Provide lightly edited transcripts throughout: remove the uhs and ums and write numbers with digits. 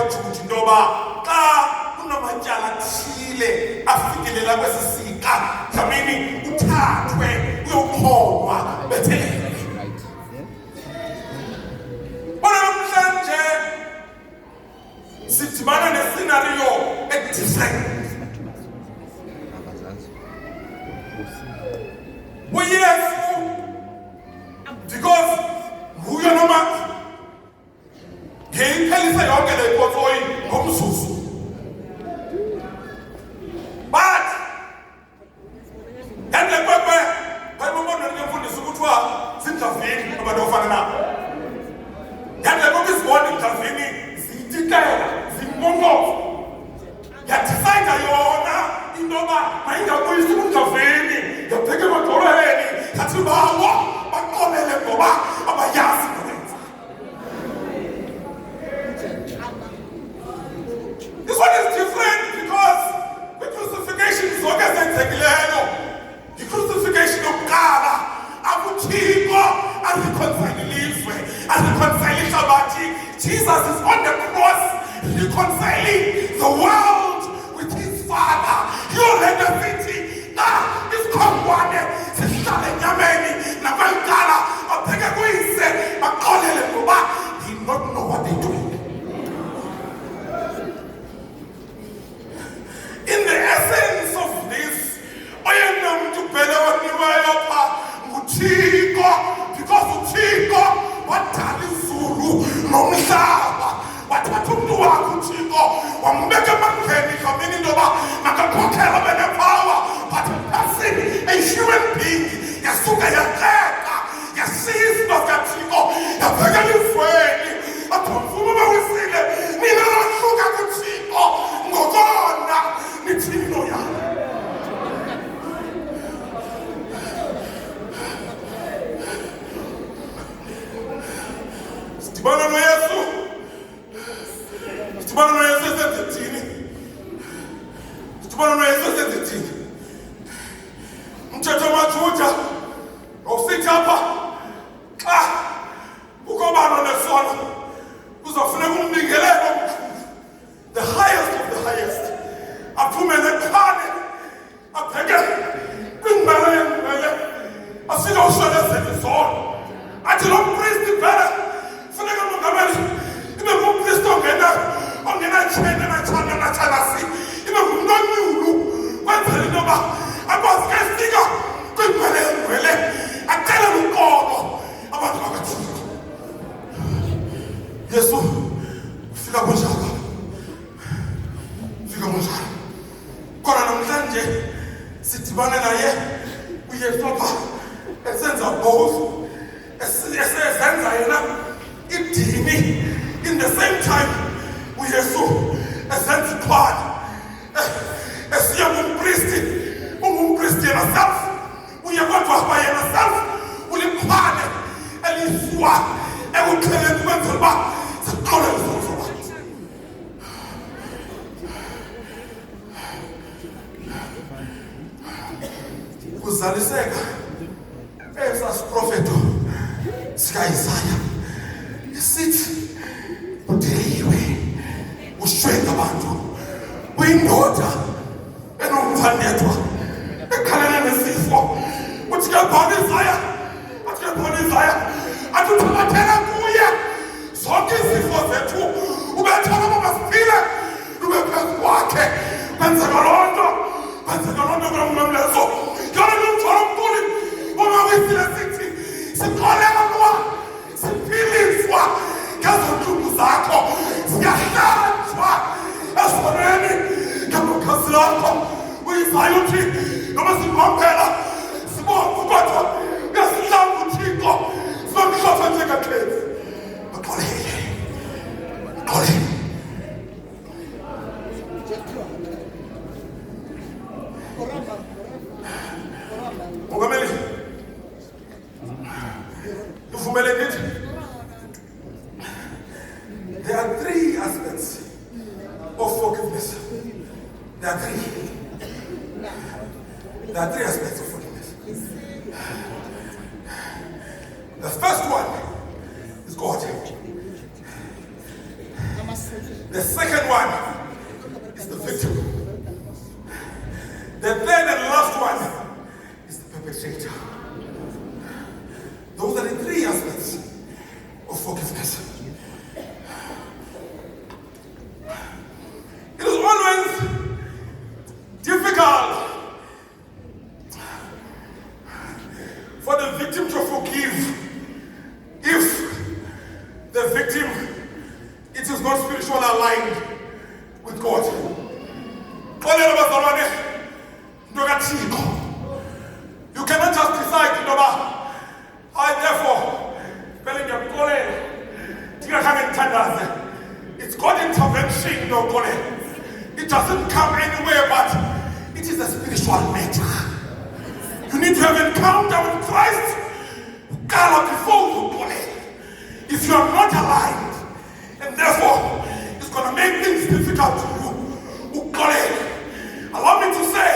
wethu ukuthi ndoba xa kunamatyala athile afikelela kwesisika mhlawumbi uthathwe uyokholwa Bethlehem. Bona namhlanje sidibana nescenario different. uYesu because nguye noma ngeyiphelisa yonke le potsoyi ngomzuzu. But yandle kwekwe bayibona ngefundisa ukuthi sindavini abantu ofana nabo. Yandle kwekwe isibona indavini ziyititela zimongoza. Yadicide yona intoba mayingabuyisi umdavini yabheke emadolweni yathi bawo baqobele ngoba abayazi nokwenza. This one is different because the crucifixion is zonke ezenzekileyo. The crucifixion yokuqala akuthixo aziconcile ilizwe aziconcile ihlabathi. Jesus is on the cross reconciling the world with his Father. Yolenda sithi na isikhongwane sihlale enyameni nakwalqala abheke kuyise baqolele ngoba he not know what they do. In the essence of this, oyena muntu phela waniweyo pha nguthixo because uthixo wadala izulu nomhlaba. Wathatha umuntu wakhe uthixo wambeka emandleni mhlawumbi intoba makakhokhela benepower, but a person, a human being, yasuka yaqeka yasiya izinto zikathixo yabheka elizweni athi mvumo bawisile nina lahluka kuthixo ngokona nithini noyalo. Sidibana noYesu Sidibana noYesu esenzithini. Sidibana noYesu esenzithini. Umthetho wamaJuda awusithi apha xa ukobana nesono kuzofuneka umbingelelo omkhulu, the highest of the highest, aphume nekhane abheke kwingcwele yengcwele afike ushwelezele izono athi lo mpristi phela funeka mongameli ibe ngumpristi ongena tshene natshana ibe ngumntu onyulu kwenzela intoba akwazi kefika kwingcwele yengcwele acele luqobo abantu bakathixo. Yesu fika kunjalo kodwa namhlanje sidibane naye uYesu apha esenza both esenza yena idini in the same time uYesu esenza iqhwala esiya ungumpristi yena self uye kodwa kwa yena self uliqhwale eliswa ekuxheleni kwenzela uba siqole izozo bakhe. Kuzaliseka esasiprofeto sikaIsaya sithi udeliwe ushwenga abantu uyindoda enomthandedwa ekhalene nesifo uthi kebhona Isaya athi uthabathela kuye zonke izifo zethu ubethana masiphile lube phezu kwakhe. Kwenzeka loo nto kula mnamlezo yona nomthwalo omkhulu omawisile sithi siqolela kuwa siphiliswa ngezo ntlungu zakho siyahlanjwa esonweni ngamakhasi lakho. uYisaya uthi noma singompela sibomvu kodwa uyasihlamba uThixo sibamhlophe njengakhefu. Baxolele Mongameli uvumele ngithi there are three aspects of forgiveness. There are three aspects of forgiveness. The first one is God. The second one is the victim. The third and last one is the perpetrator. Those are the three aspects of forgiveness. It is always difficult for the victim to forgive if the victim it is not spiritually aligned with God. You cannot just decide, I therefore, it's God intervention, it doesn't come anywhere, but it is a spiritual matter. You need to have encounter with Christ before you. If you are not aligned, and therefore it's going to make things difficult to you. Allow me to say,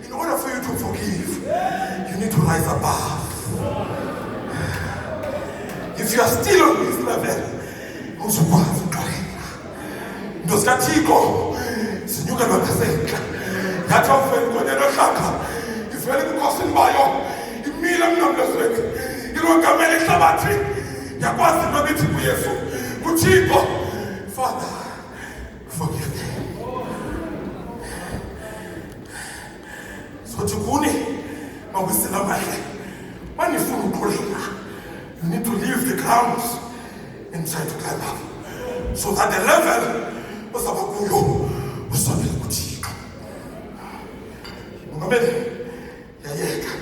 in order for you to forgive, you need to rise above. If you are still on this level, uzukwazi ukuxolela. Ndosikatiko, sinyuke lwakaseka. Yathi awufeli konelo hlaka, ifeli kukhosini bayo, imile mnamlezweni. Ilongamela ihlabathi, yakwazi into ngithi kuYesu, kuThixo, Father, forgive them. So Tukuni, mawusila mahle, manifuna ukuxolela. You need to leave the grounds and try to climb up. So that the level was about kuyo, was something kuThixo. Mungameli, yayeka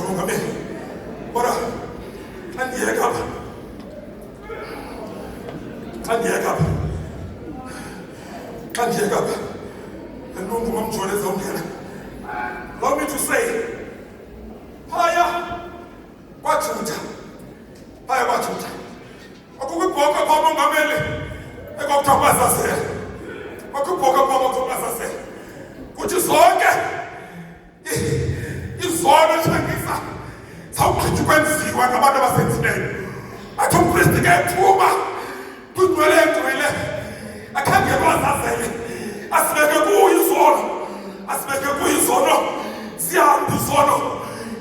mungameli. Ora, kandiyeka apha. Nungu mamjoleza ungena. Allow me to say, Haya kwaJuda. Akukubhoka kwa Mongameli ekokuthokozasela. Akukubhoka kwa ukuthokozasela. Kuthi zonke izono ethengisa sawuqhitha ukwenziwa ngabantu abasenzileyo. Athi umpristi ngethuma kugcwele engcwele. Akhange kwazazele. Asibeke kuyo izono. Zihambe izono.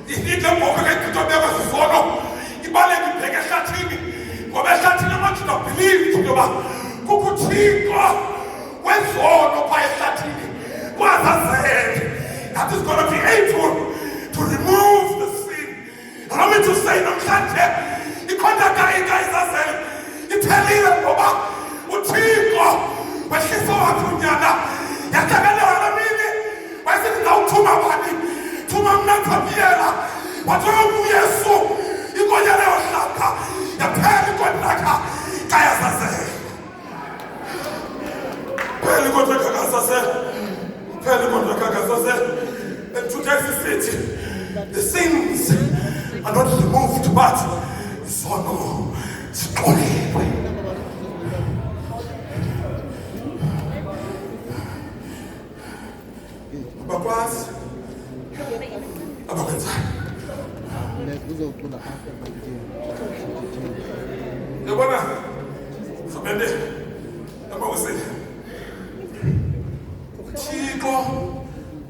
Ihle mboko ngekutobeka izono. Ibaleke ibheke ehlathini. Ngoba ehlathini amaJuda believe ukuba kukuThixo wezono phaa ehlathini. Kwazazele. That is going to be able to remove the sin. Allow me to say namhlanje ikhondaga ingayizazele. Ithelile ngoba uThixo wehlisa wakhe unyana. Yakhakelwa mini. Wayesithi ngawuthuma bani? Thuma mna Gabriela. Wathuma kuYesu. Inkonyana yohlaka. Yaphela ikontraka kayazazele. Phela ikontraka kayazazele. And today's city, the sins are not removed, but izono zixolelwe. Abakwazi abakwenzayo. Yabona Mfumende abawusile. Thixo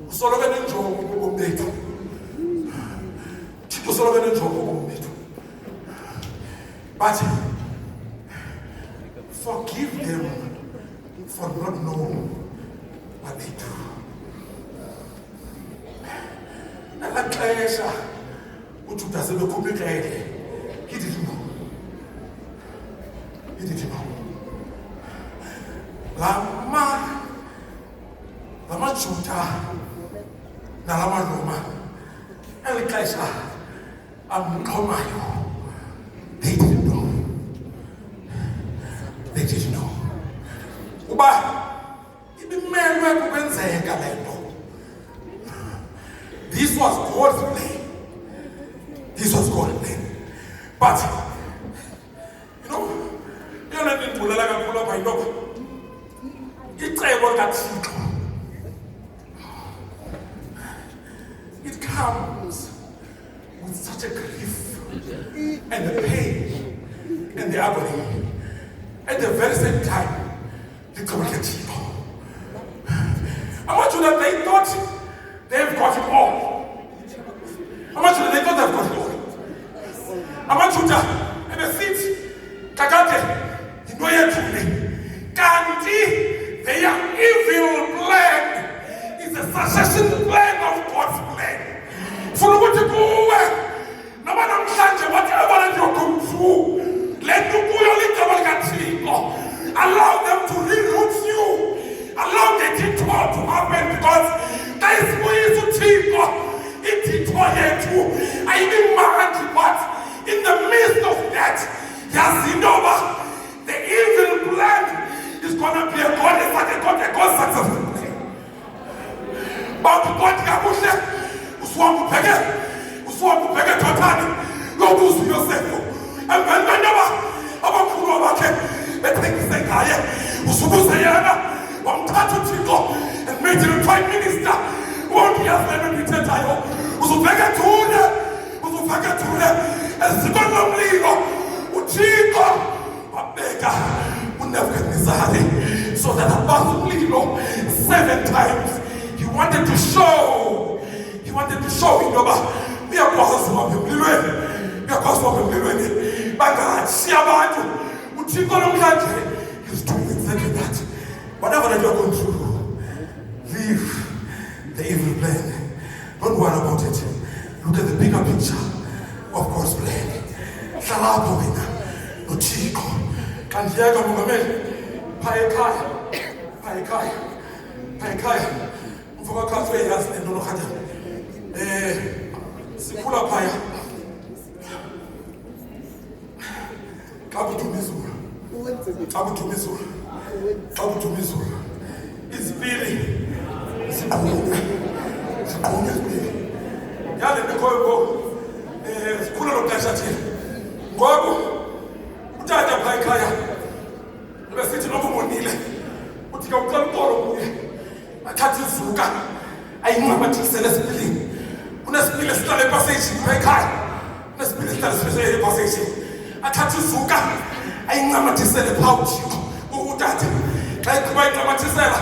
usoloke nenjongo ngobomi bethu. Thixo usoloke nenjongo ngobomi bethu. But forgive them for not knowing what they do. Nalaxesha uJuda sebekhululekile. He didn't know. Lama Juda nalamaluma elixesha amxhomayo. They didn't know. They didn't know. Uba ibimelwe kukwenzeka lento. This was God's plan. This was God's plan. But you know, yona ndingulela kakhulu apha into icebo likaThixo. It comes with such a grief and the pain and the agony at the very same time. The communication. I want you that they thought they've got it all. I want you that they thought they've got it all. I want you to have a seat. Kakate, you know you're truly. Kanti, their evil plan is a succession plan of God's plan. For what you go away, no matter whatever you're going through, let you go your little allow them to reroute you. Allow the detour to happen because that is where you take it detour here too. I demand what in the midst of that, Yazinova, the evil plan is gonna be a God successful plan. But God Kabushe, Uswamu Pega Totani, go to yourself. And when never about Kurobake, but think the guy, Usubusayana, one tattoo tico, and made him Prime Minister. Won't he have never been Tayo? Usupega Tuna, and Sigon Ligo, Uchiko, Abeka, would never get Mizari. So that about Lilo 7 times he wanted to show Inoba. We are causes of him, we are causes of him, Baga, Siabatu, Uchiko Lomkaji. He's doing exactly that. Whatever that you're going through, leave the evil plan. Don't worry about it. Look at the bigger picture of God's plan. Salapo wina, Uchiko, Kandiaga Mugamed, Paekaya, Mfuka Kafwe has the Nolokada. Sikula Paya. Abu to Missouri. It's Billy. It's Billy. Yale Nikolbo. Kula Lokashati. Gogo. Utaja Paikaya. Besiti no monile. Utika ukalukoro kuye. Akati zuka. Ayimwa batisele spilling. Una spile stale passage Paikaya. Una spile stale passage. Akati zuka. Ayingamathisele pouch utata xa iqhuba ingamathisela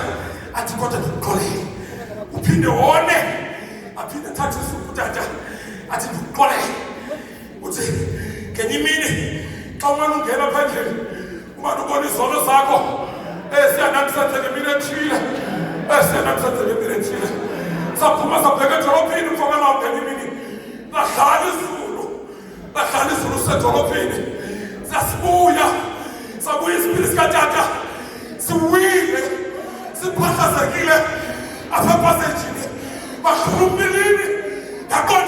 athi kodwa ndikuqole uphinde wone aphinde athathe isuku utata athi ndikuqole uthi ngenye imini xa umane ungena phandleni umane ubona izono zakho siyanamhlanje ngemini ethile saphuma sabheka edolophini mfokana ngenye imini lahlala izulu sedolophini. Sasibuya isipili sikatata siwile siphahazekile apha pasejini bahlumbilini yaqonda